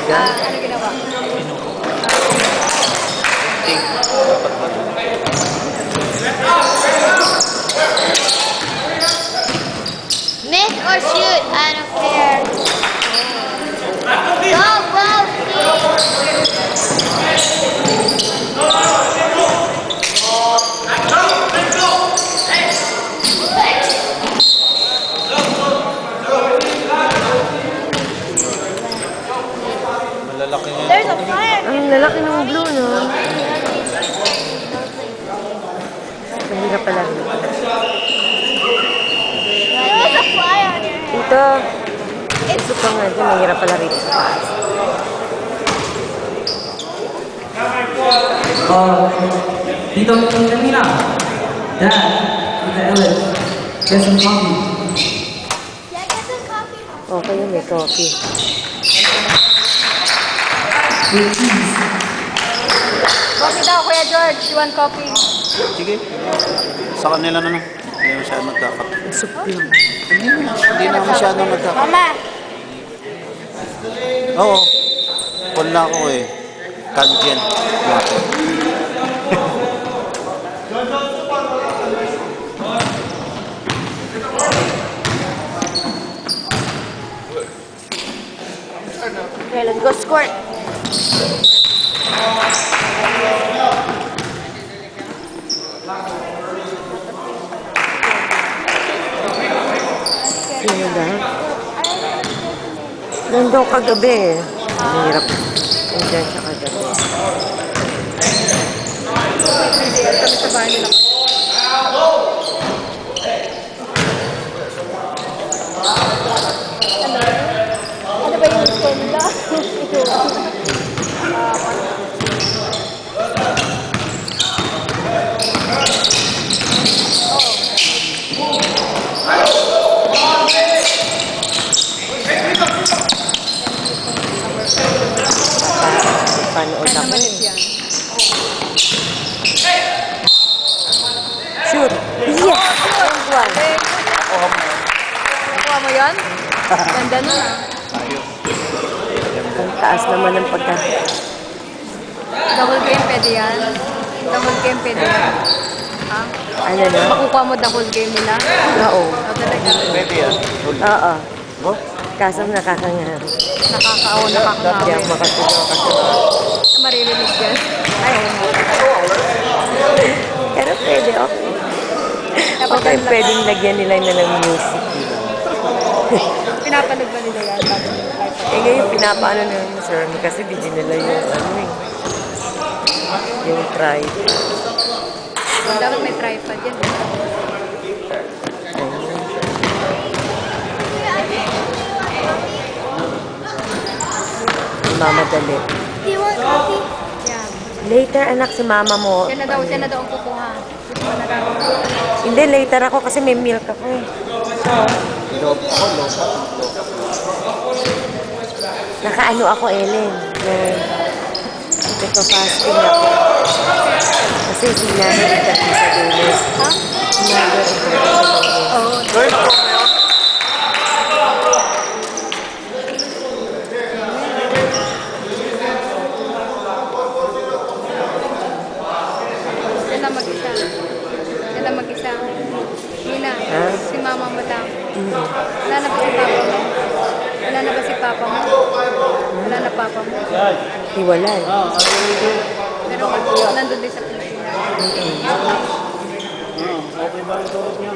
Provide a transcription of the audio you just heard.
talaga? Ano ginawa? Miss or shoot? I don't care. Go, go, Malalaki nga. There's a fire. Ang lalaki ng blue, no? Mahirap pala rin. There was a fly on your head. Ito, ito pa nga dyan, mahirap pala rin sa taas. Dito yung kanina. Dad, Tita Ellen, get some coffee. Yeah, get some coffee. Okay yun, may coffee. With cheese. Coffee daw, Kuya George. You want coffee? Sige. Sa kanila na lang. Hindi masyado magkakape. Soup lang. Hindi na masyado magkakape. Mama. Oo. Wala ako eh. Kanjen. Okay, let's go squirt. Ano ba? Nandun kagabi eh. Mahirap. Nandun siya kagabi. Kami sa bahay nila. Ano ba yung senda? Panood ako Malit eh. yan. Shoot! Yeah! One. Nakuha mo yan? Ganda nun ah. Ang taas naman ng pagka... Double game pwede yan. Double game pwede yan. Ha? Ano na? Makukuha mo double game nila? Oo. O talaga. Pwede yan. Oo. Oh? Kaso nakakangari. Nakakaawa, Hindi nakakamawi. ako makatulog kasi. Maririnig yan. Ay, Pero pwede, okay. Okay, pwedeng lagyan nila na ng music. pinapanood ba nila yan? Bago nila iPad? Eh ngayon, pinapaano na yung sir kasi video nila yung ano eh. Yung tripod. Dapat may tripod yan. Mamadali. Do you want coffee? Yan. Later, anak, si mama mo. Siya na daw ang kukuha. Gusto mo na daw. Hindi, later ako kasi may milk ako eh. Loob ako, loob. Nakaano ako, Ellen. Nagpa-fasting ako. Kasi sinanay kita sa dulos. Ha? Sinanay kita sa dulos. Oo. Girl, ako mo yun? Yan lang mag-isa. Yan lang mag-isa. Nina, Ha? si mama mo daw. Wala na ba si papa mo? Wala na ba si papa mo? Wala na papa mo? Hiwalay. Pero nandun din sa Pilipinas. Okay ba ang tulog niya?